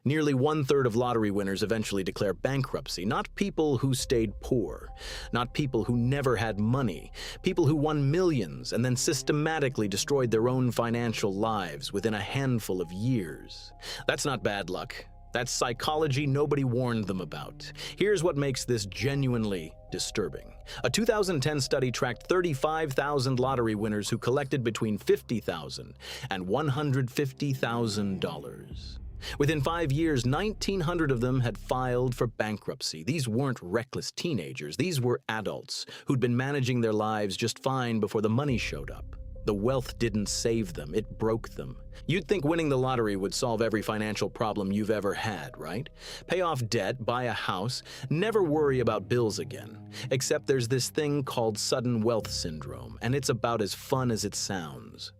Nearly one-third of lottery winners eventually declare bankruptcy, not people who stayed poor, not people who never had money, people who won millions and then systematically destroyed their own financial lives within a handful of years. That's not bad luck. That's psychology nobody warned them about. Here's what makes this genuinely disturbing. A 2010 study tracked 35,000 lottery winners who collected between $50,000 and $150,000. Within 5 years, 1,900 of them had filed for bankruptcy. These weren't reckless teenagers. These were adults who'd been managing their lives just fine before the money showed up. The wealth didn't save them, it broke them. You'd think winning the lottery would solve every financial problem you've ever had, right? Pay off debt, buy a house, never worry about bills again. Except there's this thing called sudden wealth syndrome, and it's about as fun as it sounds.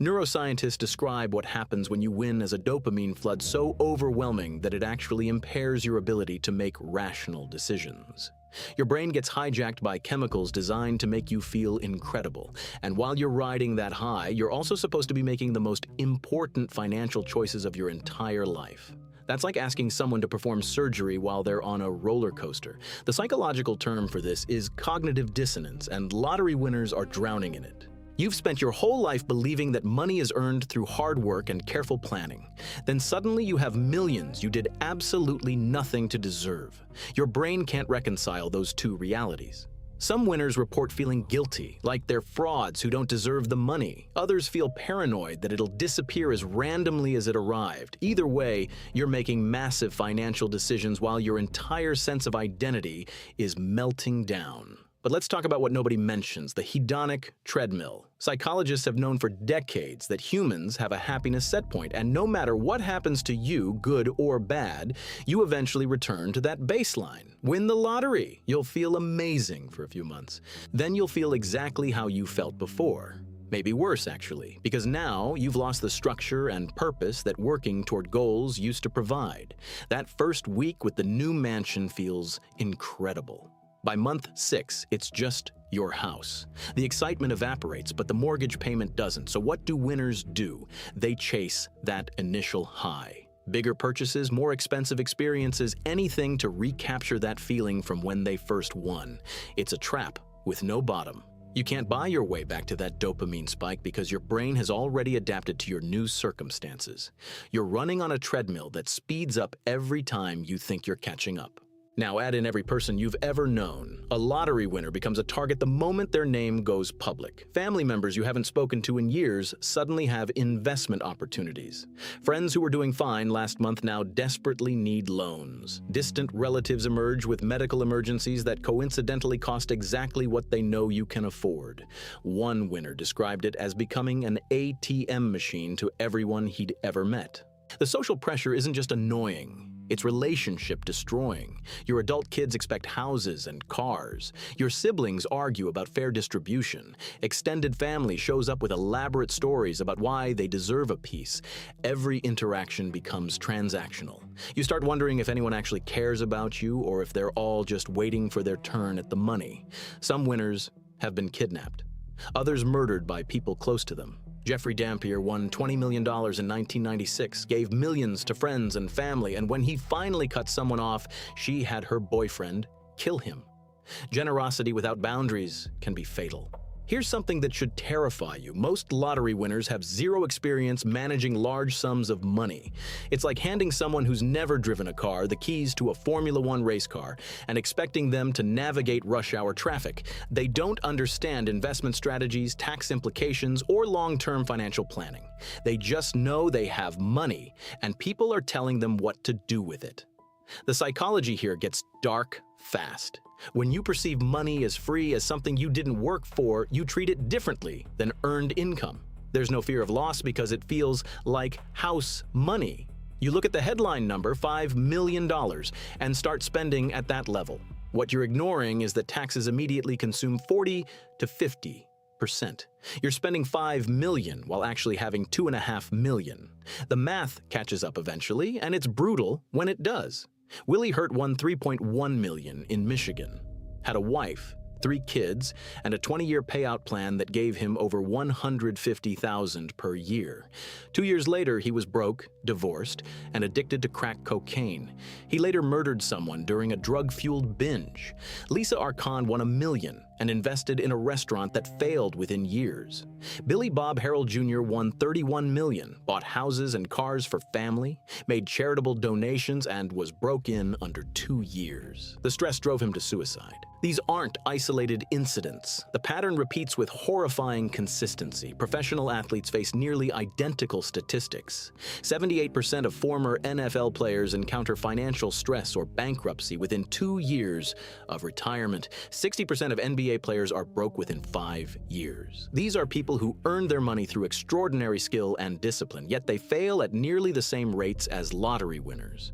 Neuroscientists describe what happens when you win as a dopamine flood so overwhelming that it actually impairs your ability to make rational decisions. Your brain gets hijacked by chemicals designed to make you feel incredible. And while you're riding that high, you're also supposed to be making the most important financial choices of your entire life. That's like asking someone to perform surgery while they're on a roller coaster. The psychological term for this is cognitive dissonance, and lottery winners are drowning in it. You've spent your whole life believing that money is earned through hard work and careful planning. Then suddenly you have millions you did absolutely nothing to deserve. Your brain can't reconcile those two realities. Some winners report feeling guilty, like they're frauds who don't deserve the money. Others feel paranoid that it'll disappear as randomly as it arrived. Either way, you're making massive financial decisions while your entire sense of identity is melting down. But let's talk about what nobody mentions, the hedonic treadmill. Psychologists have known for decades that humans have a happiness set point, and no matter what happens to you, good or bad, you eventually return to that baseline. Win the lottery. You'll feel amazing for a few months. Then you'll feel exactly how you felt before. Maybe worse, actually, because now you've lost the structure and purpose that working toward goals used to provide. That first week with the new mansion feels incredible. By month 6, it's just your house. The excitement evaporates, but the mortgage payment doesn't. So what do winners do? They chase that initial high. Bigger purchases, more expensive experiences, anything to recapture that feeling from when they first won. It's a trap with no bottom. You can't buy your way back to that dopamine spike because your brain has already adapted to your new circumstances. You're running on a treadmill that speeds up every time you think you're catching up. Now add in every person you've ever known. A lottery winner becomes a target the moment their name goes public. Family members you haven't spoken to in years suddenly have investment opportunities. Friends who were doing fine last month now desperately need loans. Distant relatives emerge with medical emergencies that coincidentally cost exactly what they know you can afford. One winner described it as becoming an ATM machine to everyone he'd ever met. The social pressure isn't just annoying. It's relationship destroying. Your adult kids expect houses and cars. Your siblings argue about fair distribution. Extended family shows up with elaborate stories about why they deserve a piece. Every interaction becomes transactional. You start wondering if anyone actually cares about you or if they're all just waiting for their turn at the money. Some winners have been kidnapped. Others murdered by people close to them. Jeffrey Dampier won $20 million in 1996, gave millions to friends and family, and when he finally cut someone off, she had her boyfriend kill him. Generosity without boundaries can be fatal. Here's something that should terrify you. Most lottery winners have zero experience managing large sums of money. It's like handing someone who's never driven a car the keys to a Formula One race car and expecting them to navigate rush hour traffic. They don't understand investment strategies, tax implications, or long-term financial planning. They just know they have money, and people are telling them what to do with it. The psychology here gets dark fast. When you perceive money as free, as something you didn't work for, you treat it differently than earned income. There's no fear of loss because it feels like house money. You look at the headline number, $5 million, and start spending at that level. What you're ignoring is that taxes immediately consume 40 to 50%. You're spending $5 million while actually having $2.5 million. The math catches up eventually, and it's brutal when it does. Willie Hurt won $3.1 million in Michigan, had a wife 3 kids, and a 20-year payout plan that gave him over $150,000 per year. 2 years later, he was broke, divorced, and addicted to crack cocaine. He later murdered someone during a drug-fueled binge. Lisa Arcand won $1 million and invested in a restaurant that failed within years. Billy Bob Harrell Jr. won $31 million, bought houses and cars for family, made charitable donations, and was broke in under 2 years. The stress drove him to suicide. These aren't isolated incidents. The pattern repeats with horrifying consistency. Professional athletes face nearly identical statistics. 78% of former NFL players encounter financial stress or bankruptcy within 2 years of retirement. 60% of NBA players are broke within 5 years. These are people who earn their money through extraordinary skill and discipline, yet they fail at nearly the same rates as lottery winners.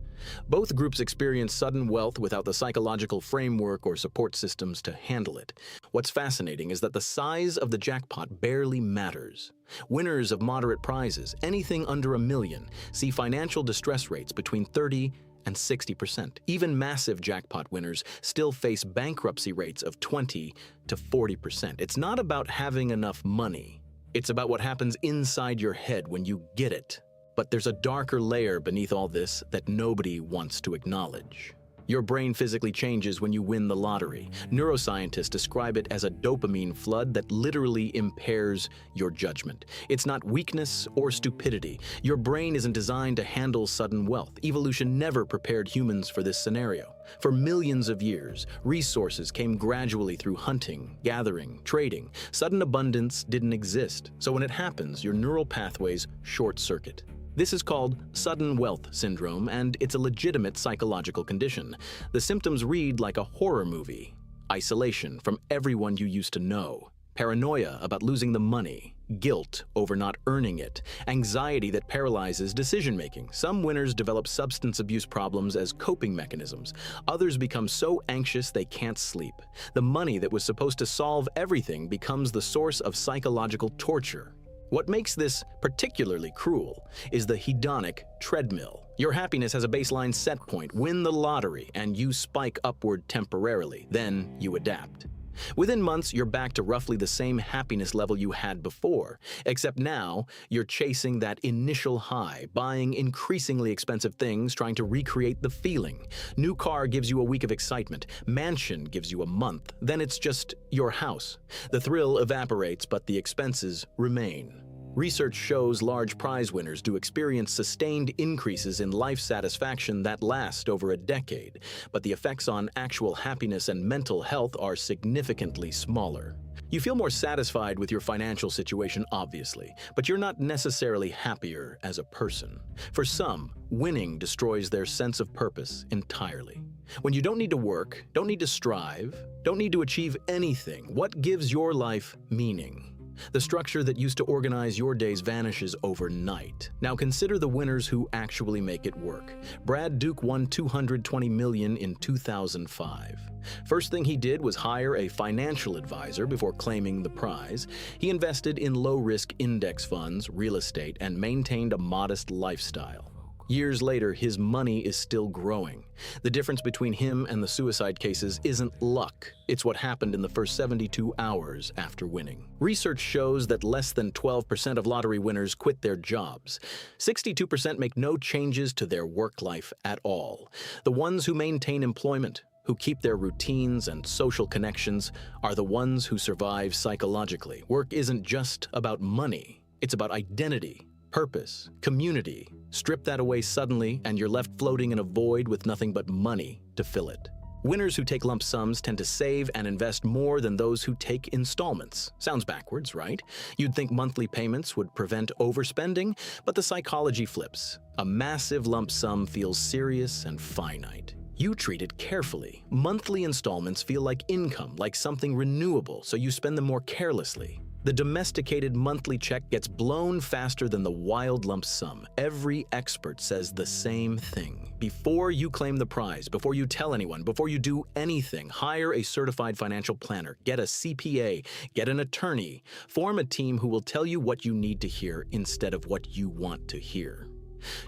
Both groups experience sudden wealth without the psychological framework or support systems to handle it. What's fascinating is that the size of the jackpot barely matters. Winners of moderate prizes, anything under $1 million, see financial distress rates between 30 and 60%. Even massive jackpot winners still face bankruptcy rates of 20 to 40%. It's not about having enough money. It's about what happens inside your head when you get it. But there's a darker layer beneath all this that nobody wants to acknowledge. Your brain physically changes when you win the lottery. Neuroscientists describe it as a dopamine flood that literally impairs your judgment. It's not weakness or stupidity. Your brain isn't designed to handle sudden wealth. Evolution never prepared humans for this scenario. For millions of years, resources came gradually through hunting, gathering, trading. Sudden abundance didn't exist. So when it happens, your neural pathways short-circuit. This is called sudden wealth syndrome, and it's a legitimate psychological condition. The symptoms read like a horror movie. Isolation from everyone you used to know. Paranoia about losing the money. Guilt over not earning it. Anxiety that paralyzes decision-making. Some winners develop substance abuse problems as coping mechanisms. Others become so anxious they can't sleep. The money that was supposed to solve everything becomes the source of psychological torture. What makes this particularly cruel is the hedonic treadmill. Your happiness has a baseline set point. Win the lottery, and you spike upward temporarily. Then you adapt. Within months, you're back to roughly the same happiness level you had before, except now you're chasing that initial high, buying increasingly expensive things, trying to recreate the feeling. New car gives you a week of excitement. Mansion gives you a month. Then it's just your house. The thrill evaporates, but the expenses remain. Research shows large prize winners do experience sustained increases in life satisfaction that last over a decade, but the effects on actual happiness and mental health are significantly smaller. You feel more satisfied with your financial situation, obviously, but you're not necessarily happier as a person. For some, winning destroys their sense of purpose entirely. When you don't need to work, don't need to strive, don't need to achieve anything, what gives your life meaning? The structure that used to organize your days vanishes overnight. Now consider the winners who actually make it work. Brad Duke won $220 million in 2005. First thing he did was hire a financial advisor before claiming the prize. He invested in low-risk index funds, real estate, and maintained a modest lifestyle. Years later, his money is still growing. The difference between him and the suicide cases isn't luck. It's what happened in the first 72 hours after winning. Research shows that less than 12% of lottery winners quit their jobs. 62% make no changes to their work life at all. The ones who maintain employment, who keep their routines and social connections, are the ones who survive psychologically. Work isn't just about money. It's about identity, purpose, community. Strip that away suddenly, and you're left floating in a void with nothing but money to fill it. Winners who take lump sums tend to save and invest more than those who take installments. Sounds backwards, right? You'd think monthly payments would prevent overspending, but the psychology flips. A massive lump sum feels serious and finite. You treat it carefully. Monthly installments feel like income, like something renewable, so you spend them more carelessly. The domesticated monthly check gets blown faster than the wild lump sum. Every expert says the same thing. Before you claim the prize, before you tell anyone, before you do anything, hire a certified financial planner, get a CPA, get an attorney, form a team who will tell you what you need to hear instead of what you want to hear.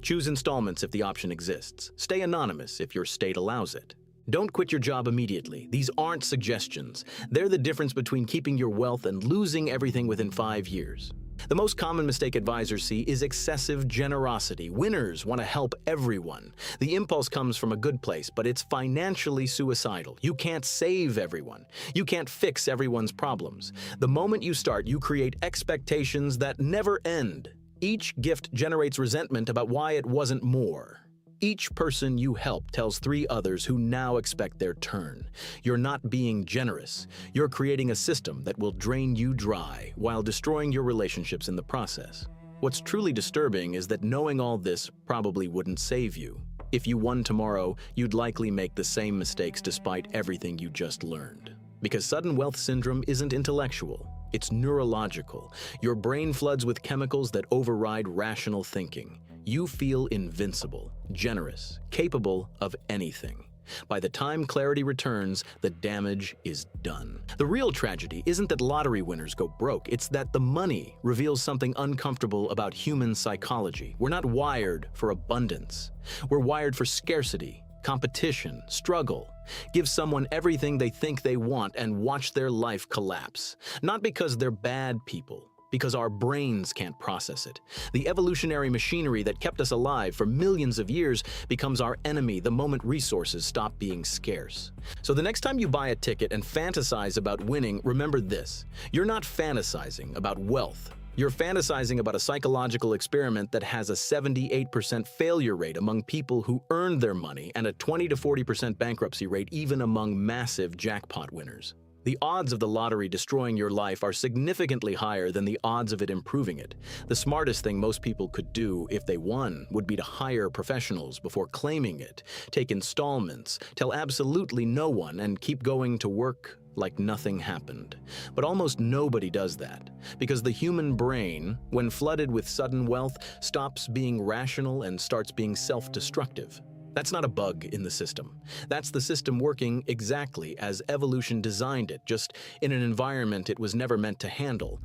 Choose installments if the option exists. Stay anonymous if your state allows it. Don't quit your job immediately. These aren't suggestions. They're the difference between keeping your wealth and losing everything within 5 years. The most common mistake advisors see is excessive generosity. Winners want to help everyone. The impulse comes from a good place, but it's financially suicidal. You can't save everyone. You can't fix everyone's problems. The moment you start, you create expectations that never end. Each gift generates resentment about why it wasn't more. Each person you help tells 3 others who now expect their turn. You're not being generous. You're creating a system that will drain you dry while destroying your relationships in the process. What's truly disturbing is that knowing all this probably wouldn't save you. If you won tomorrow, you'd likely make the same mistakes despite everything you just learned. Because sudden wealth syndrome isn't intellectual. It's neurological. Your brain floods with chemicals that override rational thinking. You feel invincible, generous, capable of anything. By the time clarity returns, the damage is done. The real tragedy isn't that lottery winners go broke, it's that the money reveals something uncomfortable about human psychology. We're not wired for abundance. We're wired for scarcity, competition, struggle. Give someone everything they think they want and watch their life collapse. Not because they're bad people, because our brains can't process it. The evolutionary machinery that kept us alive for millions of years becomes our enemy the moment resources stop being scarce. So the next time you buy a ticket and fantasize about winning, remember this: you're not fantasizing about wealth. You're fantasizing about a psychological experiment that has a 78% failure rate among people who earned their money and a 20 to 40% bankruptcy rate even among massive jackpot winners. The odds of the lottery destroying your life are significantly higher than the odds of it improving it. The smartest thing most people could do if they won would be to hire professionals before claiming it, take installments, tell absolutely no one, and keep going to work like nothing happened. But almost nobody does that, because the human brain, when flooded with sudden wealth, stops being rational and starts being self-destructive. That's not a bug in the system. That's the system working exactly as evolution designed it, just in an environment it was never meant to handle.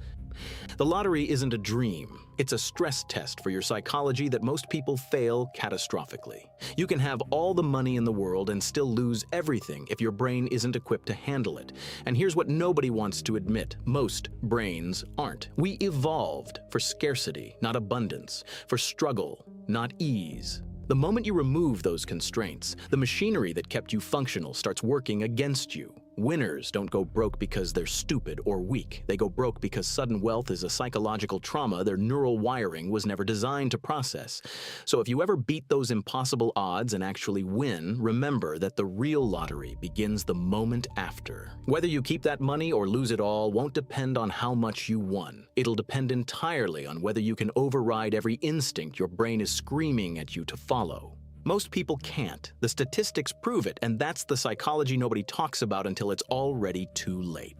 The lottery isn't a dream. It's a stress test for your psychology that most people fail catastrophically. You can have all the money in the world and still lose everything if your brain isn't equipped to handle it. And here's what nobody wants to admit: most brains aren't. We evolved for scarcity, not abundance, for struggle, not ease. The moment you remove those constraints, the machinery that kept you functional starts working against you. Winners don't go broke because they're stupid or weak. They go broke because sudden wealth is a psychological trauma their neural wiring was never designed to process. So if you ever beat those impossible odds and actually win, remember that the real lottery begins the moment after. Whether you keep that money or lose it all won't depend on how much you won. It'll depend entirely on whether you can override every instinct your brain is screaming at you to follow. Most people can't. The statistics prove it, and that's the psychology nobody talks about until it's already too late.